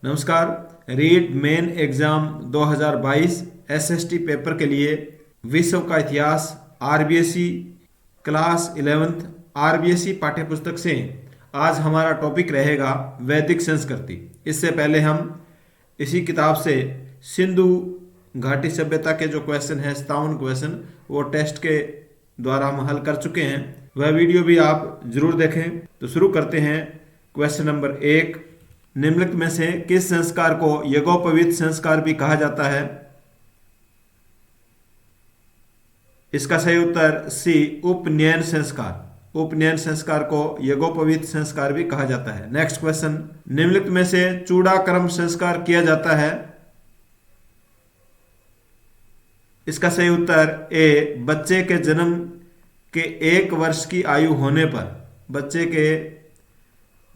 नमस्कार। REET main exam 2022 SST paper के लिए विश्व का इतिहास आरबीएसई क्लास 11th आरबीएसई पाठ्यपुस्तक से आज हमारा टॉपिक रहेगा वैदिक संस्कृति। इससे पहले हम इसी किताब से सिंधु घाटी सभ्यता के जो क्वेश्चन है 57 क्वेश्चन वो टेस्ट के द्वारा हम हल कर चुके हैं। वह वीडियो भी आप जरूर देखें। तो शुरू करते हैं। क्वेश्चन नंबर 1, निम्नलिखित में से किस संस्कार को यज्ञोपवीत संस्कार भी कहा जाता है? इसका सही उत्तर सी, उपनयन संस्कार। उपनयन संस्कार को यज्ञोपवीत संस्कार भी कहा जाता है। नेक्स्ट क्वेश्चन, निम्नलिखित में से चूड़ाक्रम संस्कार किया जाता है? इसका सही उत्तर ए, बच्चे के जन्म के 1 वर्ष की आयु होने पर, बच्चे के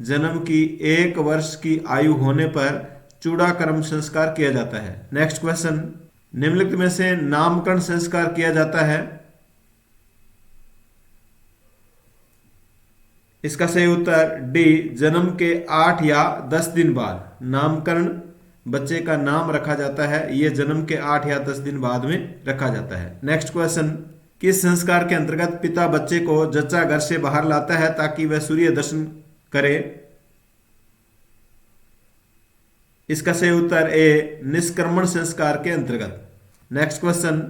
जन्म की 1 वर्ष की आयु होने पर चूड़ाक्रम संस्कार किया जाता है। नेक्स्ट क्वेश्चन, निम्नलिखित में से नामकरण संस्कार किया जाता है? इसका सही उत्तर डी, जन्म के 8 या 10 दिन बाद नामकरण, बच्चे का नाम रखा जाता है। यह जन्म के 8 या 10 दिन बाद में रखा जाता है। नेक्स्ट क्वेश्चन, किस संस्कार के अंतर्गत पिता बच्चे को जच्चा घर से बाहर लाता है ताकि वह सूर्य दर्शन करे? इसका सही उत्तर ए, निष्क्रमण संस्कार के अंतर्गत। नेक्स्ट क्वेश्चन,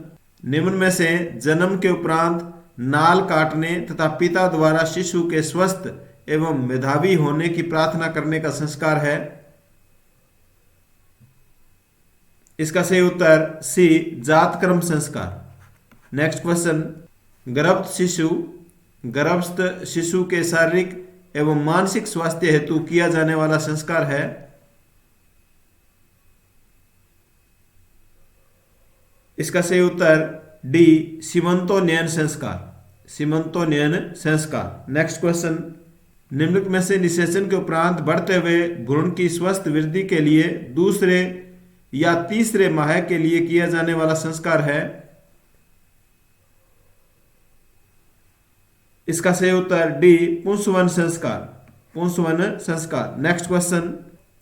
निम्न में से जन्म के उपरांत नाल काटने तथा पिता द्वारा शिशु के स्वस्थ एवं मेधावी होने की प्रार्थना करने का संस्कार है? इसका सही उत्तर सी, जातकर्म संस्कार। नेक्स्ट क्वेश्चन, गर्भस्थ शिशु के शारीरिक एवं मानसिक स्वास्थ्य हेतु किया जाने वाला संस्कार है? इसका सही उत्तर डी, सीमंतोन्नयन संस्कार। सीमंतोन्नयन संस्कार। नेक्स्ट क्वेश्चन, निम्नलिखित में से निषेचन के उपरांत बढ़ते हुए भ्रूण की स्वस्थ वृद्धि के लिए दूसरे या तीसरे माह के लिए किया जाने वाला संस्कार है? इसका सही उत्तर डी, पुंसवन संस्कार। पुंसवन संस्कार। नेक्स्ट क्वेश्चन,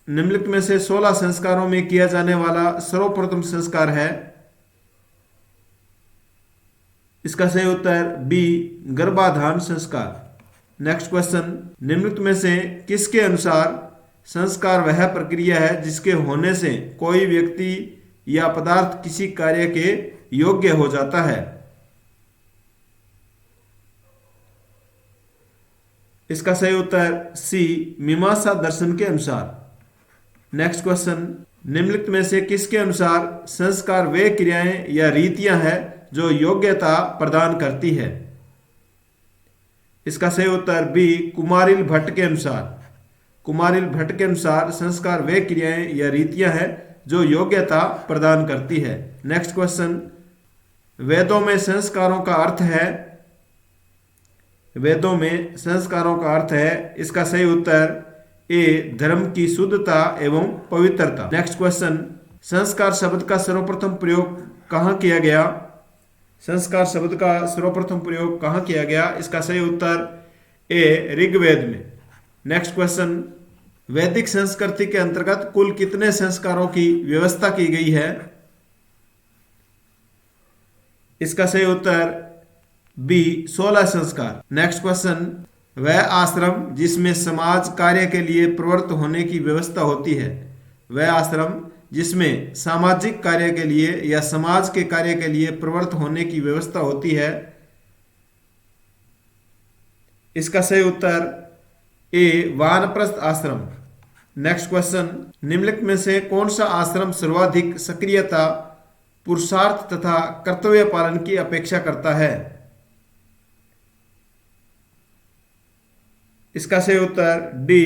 निम्नलिखित में से 16 संस्कारों में किया जाने वाला सर्वप्रथम संस्कार है? इसका सही उत्तर बी, गर्भाधान संस्कार। नेक्स्ट क्वेश्चन, निम्नलिखित में से किसके अनुसार संस्कार वह प्रक्रिया है जिसके होने से कोई व्यक्ति या पदार्थ किसी कार्य के योग्य हो जाता है? इसका सही उत्तर सी, मीमांसा दर्शन के अनुसार। नेक्स्ट क्वेश्चन, निम्नलिखित में से किसके अनुसार संस्कार वे क्रियाएं या रीतियां हैं जो योग्यता प्रदान करती है? इसका सही उत्तर बी, कुमारिल भट्ट के अनुसार। कुमारिल भट्ट के अनुसार संस्कार वे क्रियाएं या रीतियां हैं जो योग्यता प्रदान करती है। नेक्स्ट क्वेश्चन, वेदों में संस्कारों का अर्थ है? वेदों में संस्कारों का अर्थ है। इसका सही उत्तर ए, धर्म की शुद्धता एवं पवित्रता। नेक्स्ट क्वेश्चन, संस्कार शब्द का सर्वप्रथम प्रयोग कहाँ किया गया? संस्कार शब्द का सर्वप्रथम प्रयोग कहाँ किया गया? इसका सही उत्तर ए, ऋग्वेद में। नेक्स्ट क्वेश्चन, वैदिक संस्कृति के अंतर्गत कुल कितने संस्कारों की व्यवस्था की गई है? इसका सही उत्तर बी, 16 संस्कार। नेक्स्ट क्वेश्चन, वह आश्रम जिसमें समाज कार्य के लिए प्रवृत्त होने की व्यवस्था होती है, वह आश्रम जिसमें सामाजिक कार्य के लिए या समाज के कार्य के लिए प्रवृत्त होने की व्यवस्था होती है? इसका सही उत्तर ए, वानप्रस्थ आश्रम। नेक्स्ट क्वेश्चन, निम्नलिखित में से कौन सा आश्रम सर्वाधिक सक्रियता, पुरुषार्थ तथा कर्तव्य पालन की अपेक्षा करता है? इसका सही उत्तर डी,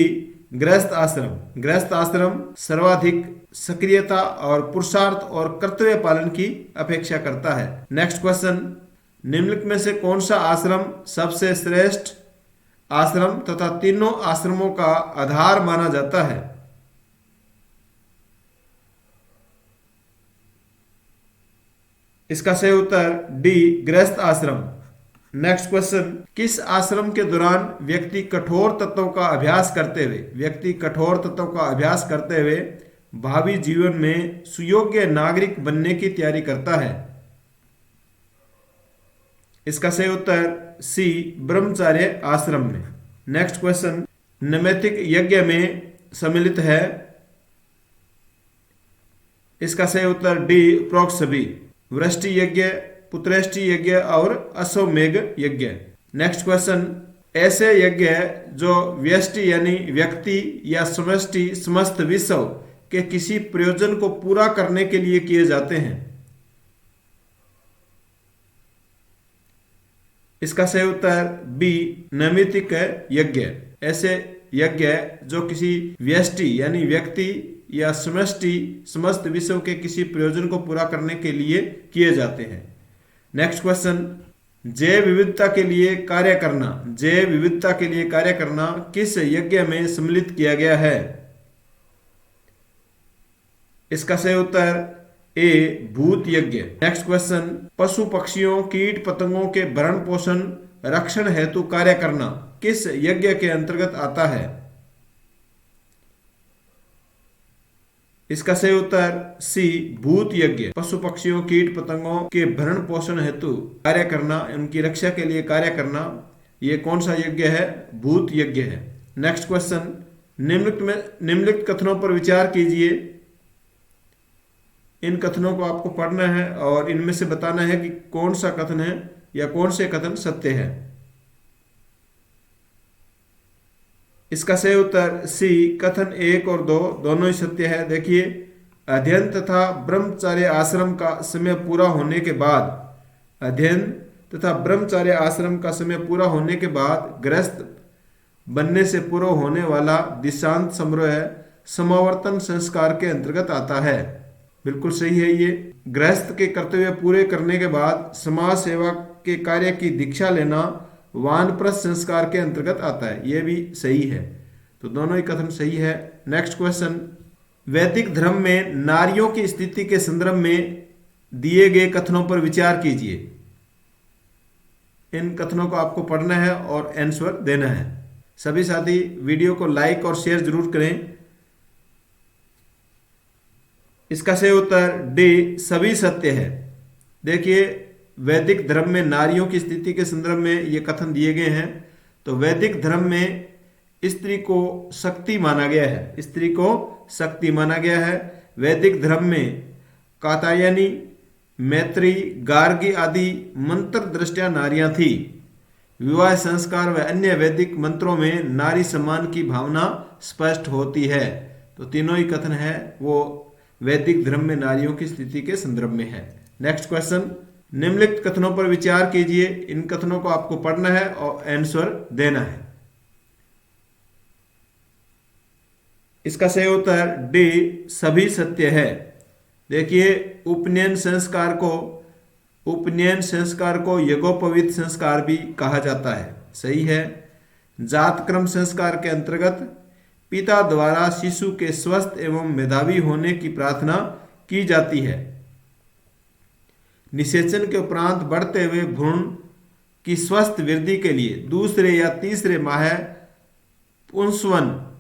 गृहस्थ आश्रम। गृहस्थ आश्रम सर्वाधिक सक्रियता और पुरुषार्थ और कर्तव्य पालन की अपेक्षा करता है। नेक्स्ट क्वेश्चन, निम्नलिखित में से कौन सा आश्रम सबसे श्रेष्ठ आश्रम तथा तीनों आश्रमों का आधार माना जाता है? इसका सही उत्तर डी, गृहस्थ आश्रम। नेक्स्ट क्वेश्चन, किस आश्रम के दौरान व्यक्ति कठोर तत्वों का अभ्यास करते हुए भावी जीवन में सुयोग्य नागरिक बनने की तैयारी करता है। इसका सही उत्तर सी, ब्रह्मचर्य आश्रम में। नेक्स्ट क्वेश्चन, नैमित्तिक यज्ञ में सम्मिलित है। इसका सही उत्तर डी, उपरोक्त सभी, वृष्टि यज्ञ, पुत्रेष्टि यज्ञ और अश्वमेघ यज्ञ। नेक्स्ट क्वेश्चन, ऐसे यज्ञ जो व्यष्टि यानी व्यक्ति या समष्टि समस्त विश्व के किसी प्रयोजन को पूरा करने के लिए किए जाते हैं। इसका सही उत्तर बी, नैमित्तिक यज्ञ। ऐसे यज्ञ जो किसी व्यष्टि यानी व्यक्ति या समष्टि समस्त विश्व के किसी प्रयोजन को पूरा करने के लिए किए जाते हैं। नेक्स्ट क्वेश्चन, जैव विविधता के लिए कार्य करना, जैव विविधता के लिए कार्य करना किस यज्ञ में सम्मिलित किया गया है। इसका सही उत्तर ए, भूत यज्ञ। नेक्स्ट क्वेश्चन, पशु पक्षियों कीट पतंगों के भरण पोषण रक्षण हेतु कार्य करना किस यज्ञ के अंतर्गत आता है। इसका सही उत्तर सी, भूत यज्ञ। पशु पक्षियों कीट पतंगों के भरण पोषण हेतु कार्य करना, उनकी रक्षा के लिए कार्य करना, ये कौन सा यज्ञ है, भूत यज्ञ है। नेक्स्ट क्वेश्चन, निम्नलिखित कथनों पर विचार कीजिए। इन कथनों को आपको पढ़ना है और इनमें से बताना है कि कौन सा कथन है या कौन से कथन सत्य है। इसका सही उत्तर सी, कथन 1 और 2 दोनों ही सत्य है। देखिए, अध्ययन तथा ब्रह्मचर्य आश्रम का समय पूरा होने के बाद, अध्ययन तथा ब्रह्मचर्य आश्रम का समय पूरा होने के बाद गृहस्थ बनने से पूर्व होने वाला दीक्षांत समारोह समावर्तन संस्कार के अंतर्गत आता है। बिल्कुल सही है ये। गृहस्थ के कर्तव्य पूरे करने के बाद समाज सेवा के कार्य की दीक्षा लेना वानप्रस्थ संस्कार के अंतर्गत आता है, यह भी सही है। तो दोनों ही कथन सही है। नेक्स्ट क्वेश्चन, वैदिक धर्म में नारियों की स्थिति के संदर्भ में दिए गए कथनों पर विचार कीजिए। इन कथनों को आपको पढ़ना है और आंसर देना है। सभी साथी वीडियो को लाइक और शेयर जरूर करें। इसका सही उत्तर डी, सभी सत्य है। देखिए, वैदिक धर्म में नारियों की स्थिति के संदर्भ में ये कथन दिए गए हैं। तो वैदिक धर्म में स्त्री को शक्ति माना गया है, स्त्री को शक्ति माना गया है। वैदिक धर्म में कात्यायनी, मैत्री, गार्गी आदि मंत्र दृष्टिया नारियां थी। विवाह संस्कार व अन्य वैदिक मंत्रों में नारी सम्मान की भावना स्पष्ट होती है। तो तीनों ही कथन है वो वैदिक धर्म में नारियों की स्थिति के संदर्भ में है। नेक्स्ट क्वेश्चन, निम्नलिखित कथनों पर विचार कीजिए। इन कथनों को आपको पढ़ना है और आंसर देना है। इसका सही उत्तर डी, सभी सत्य है। देखिए, उपनयन संस्कार को यज्ञोपवीत संस्कार भी कहा जाता है, सही है। जातक्रम संस्कार के अंतर्गत पिता द्वारा शिशु के स्वस्थ एवं मेधावी होने की प्रार्थना की जाती है। निषेचन के उपरांत बढ़ते हुए भ्रूण की स्वस्थ वृद्धि के लिए दूसरे या तीसरे माह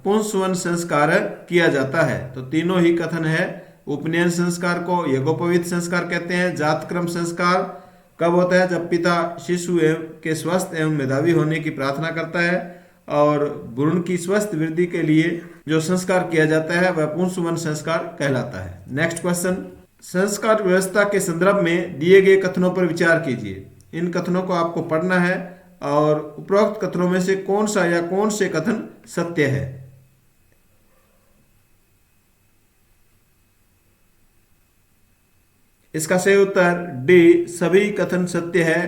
पुंसवन संस्कार किया जाता है। तो तीनों ही कथन है। उपनयन संस्कार को यज्ञोपवीत संस्कार कहते हैं। जातक्रम संस्कार कब होता है, जब पिता शिशु के स्वस्थ एवं मेधावी होने की प्रार्थना करता है, और भ्रूण की स्वस्थ वृद्धि के लिए जो संस्कार किया जाता है वह पुंसवन संस्कार कहलाता है। नेक्स्ट क्वेश्चन, संस्कार व्यवस्था के संदर्भ में दिए गए कथनों पर विचार कीजिए। इन कथनों को आपको पढ़ना है और उपरोक्त कथनों में से कौन सा या कौन से कथन सत्य है। इसका सही उत्तर डी, सभी कथन सत्य है।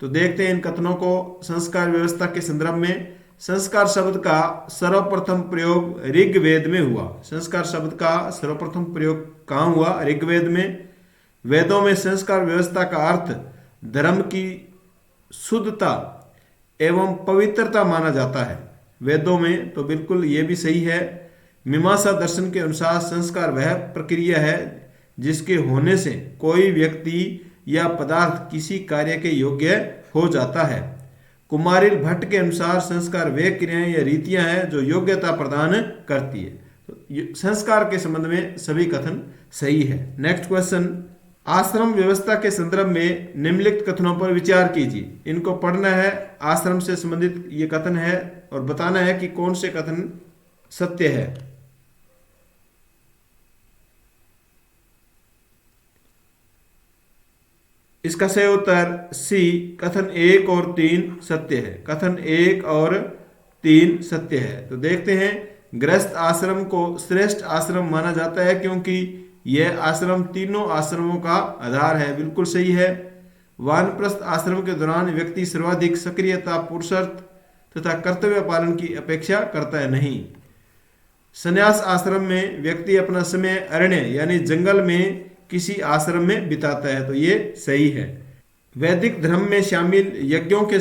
तो देखते हैं इन कथनों को। संस्कार व्यवस्था के संदर्भ में संस्कार शब्द का सर्वप्रथम प्रयोग ऋग्वेद में हुआ। संस्कार शब्द का सर्वप्रथम प्रयोग कहाँ हुआ, ऋग्वेद में। वेदों में संस्कार व्यवस्था का अर्थ धर्म की शुद्धता एवं पवित्रता माना जाता है, वेदों में। तो बिल्कुल ये भी सही है। मीमांसा दर्शन के अनुसार संस्कार वह प्रक्रिया है जिसके होने से कोई व्यक्ति या पदार्थ किसी कार्य के योग्य हो जाता है। कुमारिल भट्ट के अनुसार संस्कार वे क्रियाएं या रीतियां हैं जो योग्यता प्रदान करती है। संस्कार के संबंध में सभी कथन सही है। नेक्स्ट क्वेश्चन, आश्रम व्यवस्था के संदर्भ में निम्नलिखित कथनों पर विचार कीजिए। इनको पढ़ना है, आश्रम से संबंधित ये कथन है और बताना है कि कौन से कथन सत्य है। इसका सही उत्तर सी, कथन 1 और 3 सत्य है। कथन 1 और 3 सत्य है। तो देखते हैं, गृहस्थ आश्रम को श्रेष्ठ आश्रम माना जाता है क्योंकि यह आश्रम तीनों आश्रमों का आधार है। बिल्कुल सही है। वानप्रस्थ आश्रम के दौरान व्यक्ति सर्वाधिक सक्रियता, पुरुषार्थ तथा कर्तव्य पालन की अपेक्षा करता है नहीं। संन्यास आश्रम में व्यक्ति अपना समय अरण्य यानी जंगल में किसी आश्रम में बिताता है। तो ये सही है। वैदिक धर्म में शामिल यज्ञों के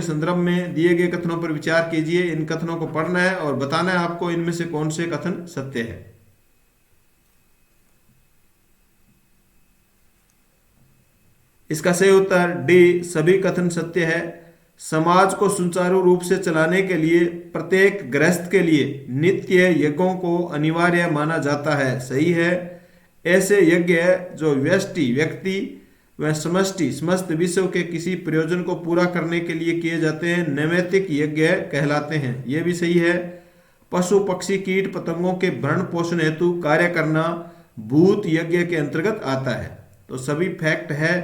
संदर्भ में दिए गए कथनों पर विचार कीजिए। इन कथनों को पढ़ना है और बताना है आपको इनमें से कौन से कथन सत्य है। इसका सही उत्तर डी, सभी कथन सत्य है। समाज को सुचारू रूप से चलाने के लिए प्रत्येक गृहस्थ के लिए नित्य यज्ञों को अनिवार्य माना जाता है। सही है। ऐसे यज्ञ जो व्यष्टि व्यक्ति व समष्टि समस्त विश्व के किसी प्रयोजन को पूरा करने के लिए किए जाते हैं, नैमित्तिक यज्ञ कहलाते हैं। यह भी सही है। पशु पक्षी कीट पतंगों के भरण पोषण हेतु कार्य करना भूत यज्ञ के अंतर्गत आता है। तो सभी फैक्ट है,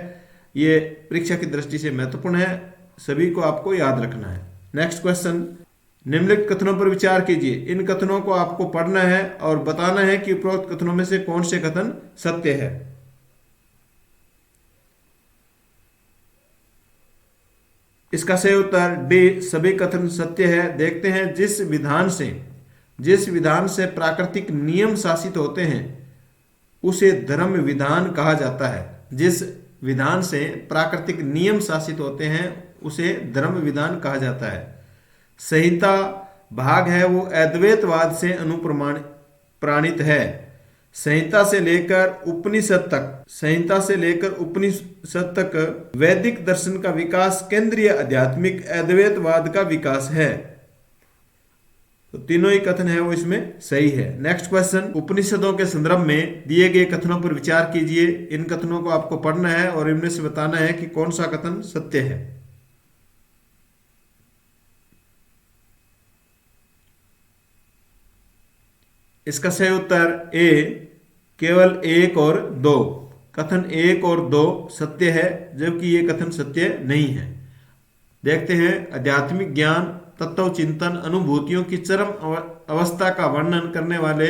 ये परीक्षा की दृष्टि से महत्वपूर्ण है, सभी को आपको याद रखना है। नेक्स्ट क्वेश्चन, निम्नलिखित कथनों पर विचार कीजिए। इन कथनों को आपको पढ़ना है और बताना है कि उपरोक्त कथनों में से कौन से कथन सत्य है। इसका सही उत्तर डी, सभी कथन सत्य है। देखते हैं, जिस विधान से प्राकृतिक नियम शासित होते हैं उसे धर्म विधान कहा जाता है। जिस विधान से प्राकृतिक नियम शासित होते हैं उसे धर्म विधान कहा जाता है। संहिता भाग है वो अद्वैतवाद से अनुप्राणित है। संहिता से लेकर उपनिषद तक वैदिक दर्शन का विकास केंद्रीय आध्यात्मिक अद्वैतवाद का विकास है। तो तीनों ही कथन है वो इसमें सही है। नेक्स्ट क्वेश्चन, उपनिषदों के संदर्भ में दिए गए कथनों पर विचार कीजिए। इन कथनों को आपको पढ़ना है और इनमें से बताना है कि कौन सा कथन सत्य है। इसका सही उत्तर ए, केवल 1 और 2। कथन 1 और 2 सत्य है, जबकि ये कथन सत्य नहीं है। देखते हैं, आध्यात्मिक ज्ञान, तत्व चिंतन, अनुभूतियों की चरम अवस्था का वर्णन करने वाले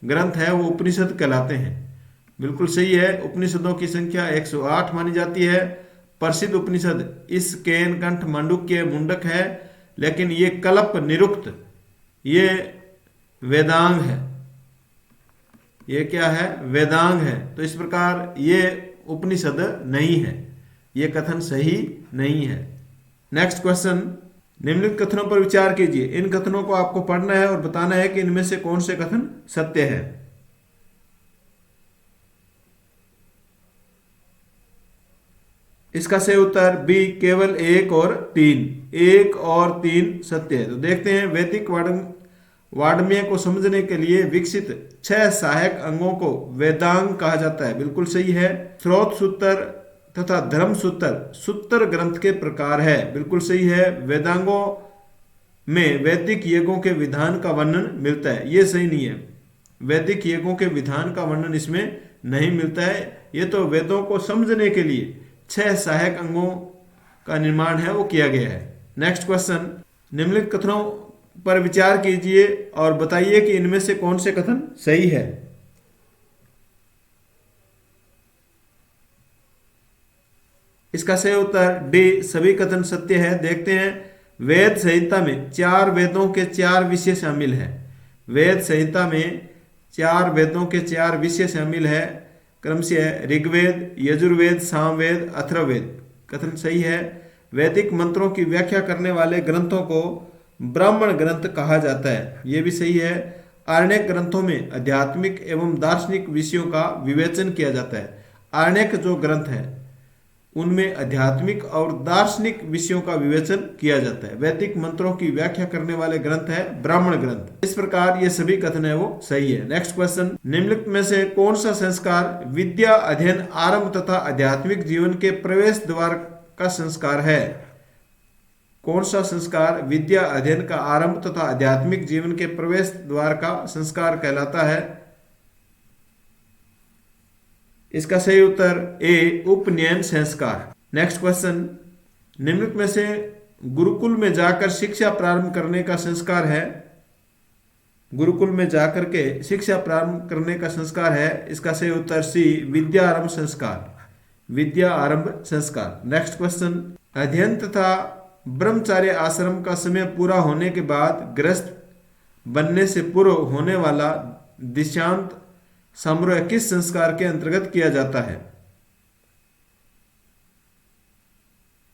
ग्रंथ है वो उपनिषद कहलाते हैं। बिल्कुल सही है। उपनिषदों की संख्या 108 मानी जाती है। प्रसिद्ध उपनिषद इसकेन कंठ मांडुक्य मुंडक है, लेकिन ये कल्प निरुक्त, ये वेदांग है। ये क्या है? वेदांग है। तो इस प्रकार ये उपनिषद नहीं है, ये कथन सही नहीं है। नेक्स्ट क्वेश्चन, निम्नलिखित कथनों पर विचार कीजिए। इन कथनों को आपको पढ़ना है और बताना है कि इनमें से कौन से कथन सत्य है। इसका सही उत्तर बी, केवल 1 और 3। 1 और 3 सत्य है। तो देखते हैं, वैदिक वाड्मय को समझने के लिए विकसित 6 सहायक अंगों को वेदांग कहा जाता है। बिल्कुल सही है। स्रोत सूत्र तथा धर्म सूत्र ग्रंथ के प्रकार है। बिल्कुल सही है। वेदांगों में वैदिक यज्ञों के विधान का वर्णन मिलता है, ये सही नहीं है। वैदिक यज्ञों के विधान का वर्णन इसमें नहीं मिलता है। ये तो वेदों को समझने के लिए 6 सहायक अंगों का निर्माण है वो किया गया है। नेक्स्ट क्वेश्चन, निम्नलिखित कथनों पर विचार कीजिए और बताइए कि इनमें से कौन से कथन सही है। इसका सही उत्तर डी, सभी कथन सत्य है। देखते हैं, वेद संहिता में 4 वेदों के 4 विषय शामिल है। वेद संहिता में 4 वेदों के 4 विषय शामिल है, क्रमशः ऋग्वेद, यजुर्वेद, सामवेद, अथर्ववेद। कथन सही है। वैदिक मंत्रों की व्याख्या करने वाले ग्रंथों को ब्राह्मण ग्रंथ कहा जाता है, यह भी सही है। आरण्यक ग्रंथों में आध्यात्मिक एवं दार्शनिक विषयों का विवेचन किया जाता है। आरण्यक जो ग्रंथ है उनमें आध्यात्मिक और दार्शनिक विषयों का विवेचन किया जाता है। वैदिक मंत्रों की व्याख्या करने वाले ग्रंथ है ब्राह्मण ग्रंथ। इस प्रकार ये सभी कथन है वो सही है। नेक्स्ट क्वेश्चन, निम्नलिखित में से कौन सा संस्कार विद्या अध्ययन आरंभ तथा आध्यात्मिक जीवन के प्रवेश द्वार का संस्कार है? कौन सा संस्कार विद्या अध्ययन का आरंभ तथा आध्यात्मिक जीवन के प्रवेश द्वार का संस्कार कहलाता है? इसका सही उत्तर ए उपनयन संस्कार। नेक्स्ट क्वेश्चन, निम्नलिखित में से गुरुकुल में जाकर शिक्षा प्रारंभ करने का संस्कार है? गुरुकुल में जाकर के शिक्षा प्रारंभ करने का संस्कार है। इसका सही उत्तर सी विद्या आरंभ संस्कार, विद्या आरंभ संस्कार। नेक्स्ट क्वेश्चन, अध्ययन तथा ब्रह्मचार्य आश्रम का समय पूरा होने के बाद गृहस्थ बनने से पूर्व होने वाला दीक्षांत समारोह किस संस्कार के अंतर्गत किया जाता है?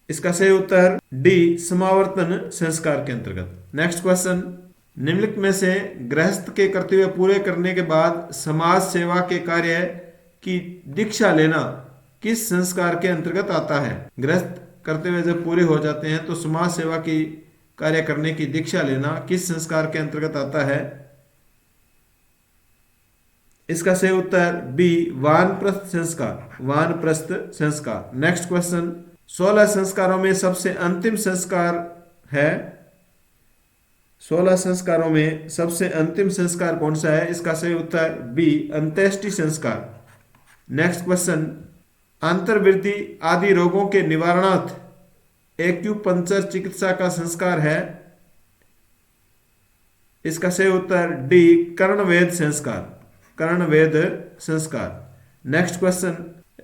इसका सही उत्तर डी समावर्तन संस्कार के अंतर्गत। नेक्स्ट क्वेश्चन, निम्नलिखित में से गृहस्थ के कर्तव्य पूरे करने के बाद समाज सेवा के कार्य की दीक्षा लेना किस संस्कार के अंतर्गत आता है? गृहस्थ कर्तव्य जब पूरे हो जाते हैं तो समाज सेवा की कार्य करने की दीक्षा लेना किस संस्कार के अंतर्गत आता है? इसका सही उत्तर बी वानप्रस्थ संस्कार, वानप्रस्थ संस्कार। नेक्स्ट क्वेश्चन, 16 संस्कारों में सबसे अंतिम संस्कार है? 16 संस्कारों में सबसे अंतिम संस्कार कौन सा है? इसका सही उत्तर बी अंत्येष्टि संस्कार। नेक्स्ट क्वेश्चन, अंतर्वृद्धि आदि रोगों के निवारणार्थ एक्यूपंक्चर चिकित्सा का संस्कार है? इसका सही उत्तर डी कर्णवेद संस्कार, कर्णवेद संस्कार। नेक्स्ट क्वेश्चन,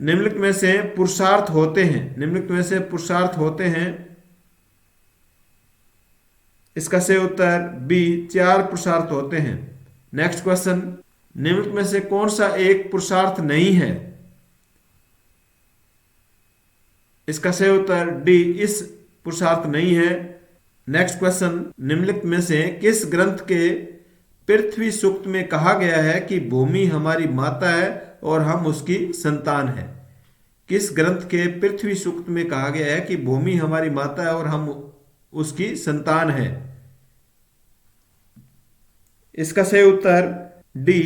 निम्नलिखित में से पुरुषार्थ होते हैं, निम्नलिखित में से पुरुषार्थ होते हैं? इसका सही उत्तर बी 4 पुरुषार्थ होते हैं। नेक्स्ट क्वेश्चन, निम्नलिखित में से कौन सा एक पुरुषार्थ नहीं है? इसका सही उत्तर डी इस पुरुषार्थ नहीं है। नेक्स्ट क्वेश्चन, निम्नलिखित में से किस ग्रंथ के पृथ्वी सूक्त में कहा गया है कि भूमि हमारी माता है और हम उसकी संतान है? किस ग्रंथ के पृथ्वी सूक्त में कहा गया है कि भूमि हमारी माता है और हम उसकी संतान है? इसका सही उत्तर डी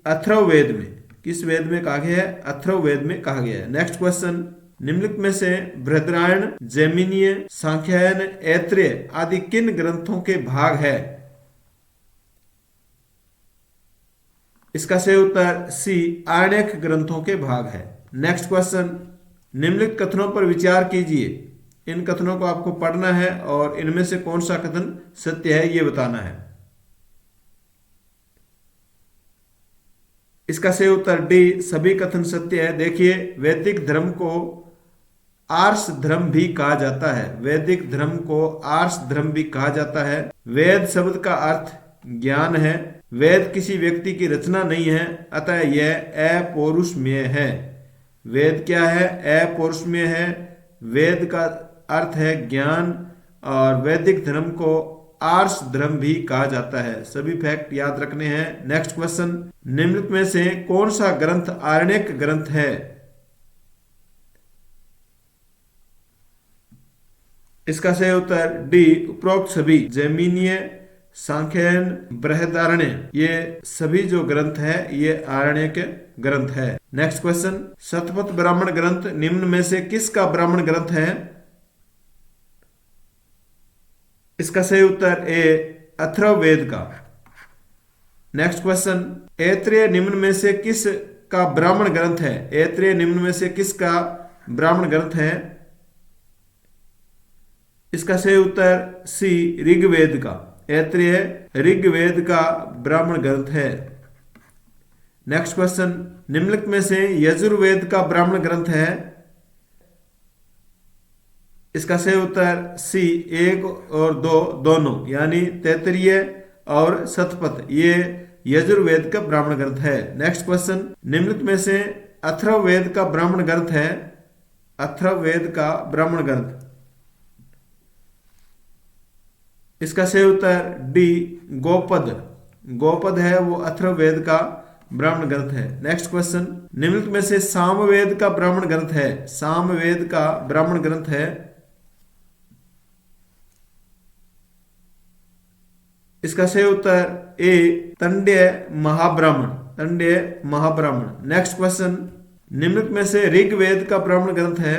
अथर्ववेद में। किस वेद में कहा गया है? अथर्ववेद में कहा गया है। नेक्स्ट क्वेश्चन, निम्नलिखित में से बृहदारण्य, जैमिनीय, सांख्यायन, ऐत्रेय आदि किन ग्रंथों के भाग है? इसका सही उत्तर सी आरण्यक ग्रंथों के भाग है। नेक्स्ट क्वेश्चन, निम्नलिखित कथनों पर विचार कीजिए। इन कथनों को आपको पढ़ना है और इनमें से कौन सा कथन सत्य है ये बताना है। इसका सही उत्तर डी सभी कथन सत्य है। देखिए, वैदिक धर्म को आर्ष धर्म भी कहा जाता है, वैदिक धर्म को आर्ष धर्म भी कहा जाता है। वेद शब्द का अर्थ ज्ञान है। वेद किसी व्यक्ति की रचना नहीं है, अतः यह अपौरुषमेय है। वेद क्या है? अपौरुषमेय है। वेद का अर्थ है ज्ञान और वैदिक धर्म को आर्ष धर्म भी कहा जाता है। सभी फैक्ट याद रखने हैं। नेक्स्ट क्वेश्चन, निम्नलिखित में से कौन सा ग्रंथ आरण्यक ग्रंथ है? इसका सही उत्तर डी उपरोक्त सभी, जैमिनीय, सांख्यायन, बृहदारण्य, ये सभी जो ग्रंथ है ये आरण्यक ग्रंथ है। नेक्स्ट क्वेश्चन, शतपथ ब्राह्मण ग्रंथ निम्न में से किसका ब्राह्मण ग्रंथ है? इसका सही उत्तर ए अथर्ववेद का। नेक्स्ट क्वेश्चन, ऐत्रेय निम्न में से किस का ब्राह्मण ग्रंथ है? ऐत्रेय निम्न में से किसका ब्राह्मण ग्रंथ है? इसका सही उत्तर सी ऋग्वेद का। ऐत्रेय ऋग्वेद का ब्राह्मण ग्रंथ है। नेक्स्ट क्वेश्चन, निम्नलिखित में से यजुर्वेद का ब्राह्मण ग्रंथ है? इसका सही उत्तर सी 1 और 2 दोनों, यानी तैत्तिरीय और शतपथ, ये यजुर्वेद का ब्राह्मण ग्रंथ है। नेक्स्ट क्वेश्चन, निम्नलिखित में से अथर्ववेद का ब्राह्मण ग्रंथ है? अथर्ववेद का ब्राह्मण ग्रंथ, इसका सही उत्तर डी गोपद। गोपद है वो अथर्ववेद का ब्राह्मण ग्रंथ है। नेक्स्ट क्वेश्चन, निम्नलिखित में से सामवेद का ब्राह्मण ग्रंथ है? सामवेद का ब्राह्मण ग्रंथ है? इसका सही उत्तर ए तंड्य महाब्राह्मण, तंड्य महाब्राह्मण। नेक्स्ट क्वेश्चन, निम्नलिखित में से ऋग्वेद का ब्राह्मण ग्रंथ है?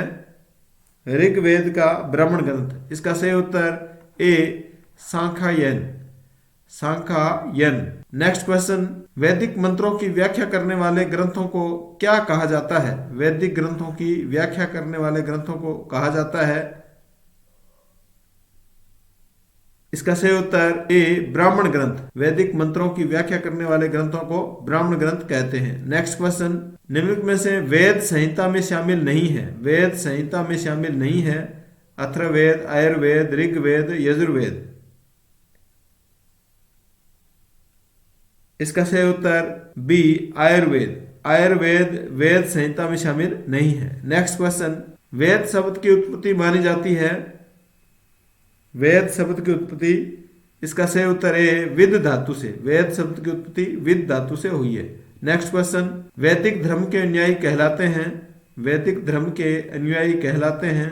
ऋग्वेद का ब्राह्मण ग्रंथ, इसका सही उत्तर ए सांख्यायन, सांख्यायन। नेक्स्ट क्वेश्चन, वैदिक मंत्रों की व्याख्या करने वाले ग्रंथों को क्या कहा जाता है? वैदिक ग्रंथों की व्याख्या करने वाले ग्रंथों को कहा जाता है? इसका सही उत्तर ए ब्राह्मण ग्रंथ। वैदिक मंत्रों की व्याख्या करने वाले ग्रंथों को ब्राह्मण ग्रंथ कहते हैं। नेक्स्ट क्वेश्चन, निम्नलिखित में से वेद संहिता में शामिल नहीं है? वेद संहिता में शामिल नहीं है? अथर्ववेद, आयुर्वेद, ऋग्वेद, यजुर्वेद। इसका सही उत्तर बी आयुर्वेद। आयुर्वेद वेद संहिता में शामिल नहीं है। नेक्स्ट क्वेश्चन, वेद शब्द की उत्पत्ति मानी जाती है? वेद शब्द की उत्पत्ति, इसका सही उत्तर है विद धातु से। वेद शब्द की उत्पत्ति विद धातु से हुई है। नेक्स्ट क्वेश्चन, वैदिक धर्म के अनुयायी कहलाते हैं? वैदिक धर्म के अनुयायी कहलाते हैं?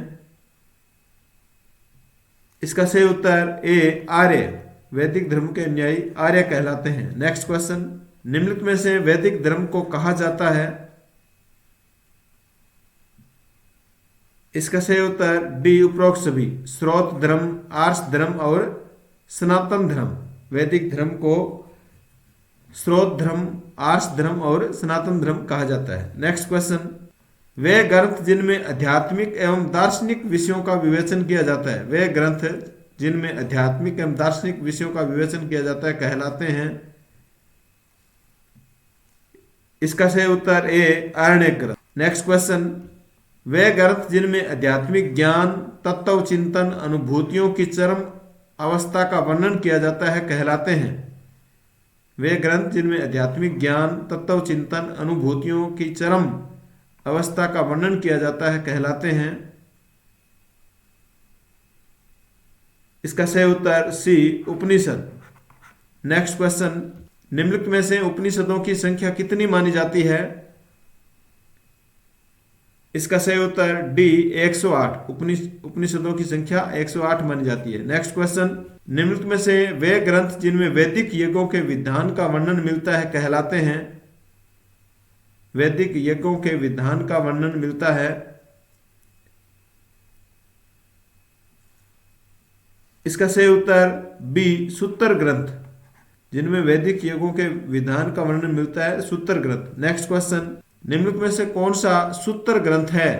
इसका सही उत्तर ए आर्य। वैदिक धर्म के अनुयायी आर्य कहलाते हैं। नेक्स्ट क्वेश्चन, निम्नलिखित में से वैदिक धर्म को कहा जाता है? इसका सही उत्तर डी उपरोक्त सभी, स्रोत धर्म, आर्ष धर्म और सनातन धर्म। वैदिक धर्म को स्रोत धर्म, आर्ष धर्म और सनातन धर्म कहा जाता है। नेक्स्ट क्वेश्चन, वे ग्रंथ जिनमें आध्यात्मिक एवं दार्शनिक विषयों का विवेचन किया जाता है? वे ग्रंथ जिनमें आध्यात्मिक एवं दार्शनिक विषयों का विवेचन किया जाता है कहलाते हैं? इसका सही उत्तर ए आरण्यक ग्रंथ। नेक्स्ट क्वेश्चन, वे ग्रंथ जिनमें आध्यात्मिक ज्ञान, तत्व चिंतन, अनुभूतियों की चरम अवस्था का वर्णन किया जाता है कहलाते हैं? वे ग्रंथ जिनमें आध्यात्मिक ज्ञान, तत्व चिंतन, अनुभूतियों की चरम अवस्था का वर्णन किया जाता है कहलाते हैं? इसका सही उत्तर सी उपनिषद। नेक्स्ट क्वेश्चन, निम्नलिखित में से उपनिषदों की संख्या कितनी मानी जाती है? इसका सही उत्तर डी 108। उपनिषदों की संख्या 108 मानी जाती है। नेक्स्ट क्वेश्चन, निम्नलिखित में से वे ग्रंथ जिनमें वैदिक यज्ञों के विधान का वर्णन मिलता है कहलाते हैं? वैदिक यज्ञों के विधान का वर्णन मिलता है? इसका सही उत्तर बी सूत्र ग्रंथ। जिनमें वैदिक यज्ञों के विधान का वर्णन मिलता है, सूत्र ग्रंथ। नेक्स्ट क्वेश्चन, निम्नलिखित में से कौन सा सूत्र ग्रंथ है?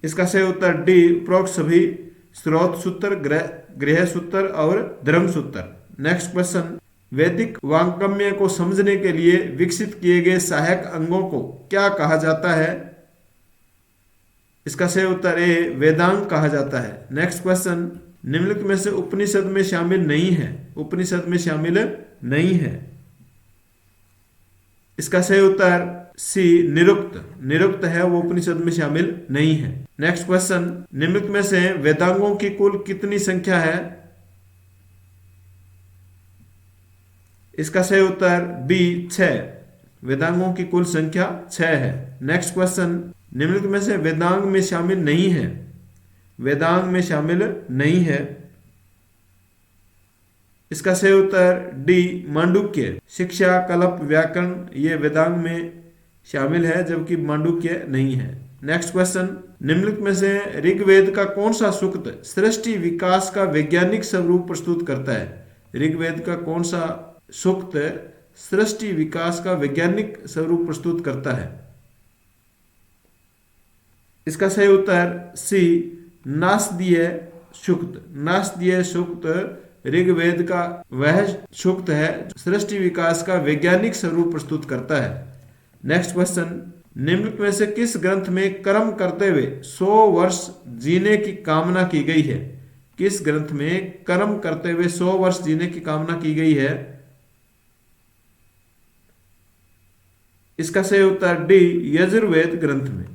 इसका सही उत्तर डी उपरोक्त सभी, स्रोत सूत्र, गृह सूत्र और धर्म सूत्र। नेक्स्ट क्वेश्चन, वैदिक वांगमय को समझने के लिए विकसित किए गए सहायक अंगों को क्या कहा जाता है? इसका सही उत्तर ए वेदांग कहा जाता है। नेक्स्ट क्वेश्चन, निम्नलिखित में से उपनिषद में शामिल नहीं है? उपनिषद में शामिल नहीं है। इसका सही उत्तर सी निरुक्त। निरुक्त है, वो उपनिषद में शामिल नहीं है। नेक्स्ट क्वेश्चन, निम्नलिखित में से वेदांगों की कुल कितनी संख्या है? इसका सही उत्तर बी 6। वेदांगों की कुल संख्या 6 है। नेक्स्ट क्वेश्चन, निम्नलिखित में से वेदांग में शामिल नहीं है? वेदांग में शामिल नहीं है। इसका सही उत्तर डी मांडुक्य। शिक्षा, कल्प, व्याकरण ये वेदांग में शामिल है, जबकि मांडुक्य नहीं है। नेक्स्ट क्वेश्चन, निम्नलिखित में से ऋग्वेद का कौन सा सूक्त सृष्टि विकास का वैज्ञानिक स्वरूप प्रस्तुत करता है? ऋग्वेद का कौन सा सूक्त सृष्टि विकास का वैज्ञानिक स्वरूप प्रस्तुत करता है? इसका सही उत्तर सी नासदीय सूक्त। नासदीय सूक्त ऋग्वेद का वह सूक्त है सृष्टि विकास का वैज्ञानिक स्वरूप प्रस्तुत करता है। नेक्स्ट क्वेश्चन, निम्नलिखित में से किस ग्रंथ में कर्म करते हुए 100 वर्ष जीने की कामना की गई है? किस ग्रंथ में कर्म करते हुए 100 वर्ष जीने की कामना की गई है? इसका सही उत्तर डी यजुर्वेद ग्रंथ में।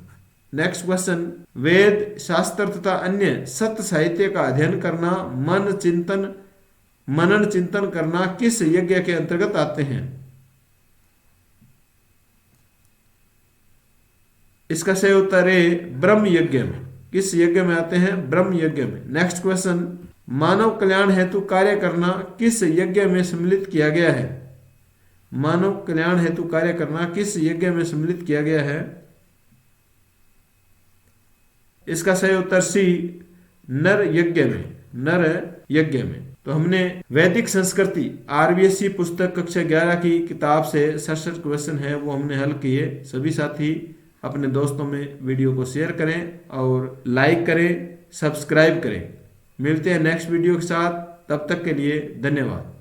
नेक्स्ट क्वेश्चन, वेद शास्त्र तथा अन्य सत्य साहित्य का अध्ययन करना मन, चिंतन मनन चिंतन करना किस यज्ञ के अंतर्गत आते हैं? इसका सही उत्तर है ब्रह्म यज्ञ में। किस यज्ञ में आते हैं? ब्रह्म यज्ञ में। नेक्स्ट क्वेश्चन, मानव कल्याण हेतु कार्य करना किस यज्ञ में सम्मिलित किया गया है? मानव कल्याण हेतु कार्य करना किस यज्ञ में सम्मिलित किया गया है? इसका सही उत्तर सी, नर यज्ञ में। नर यज्ञ में। तो हमने वैदिक संस्कृति आरबीएससी पुस्तक कक्षा 11 की किताब से 67 क्वेश्चन है वो हमने हल किए। सभी साथी अपने दोस्तों में वीडियो को शेयर करें और लाइक करें, सब्सक्राइब करें। मिलते हैं नेक्स्ट वीडियो के साथ, तब तक के लिए धन्यवाद।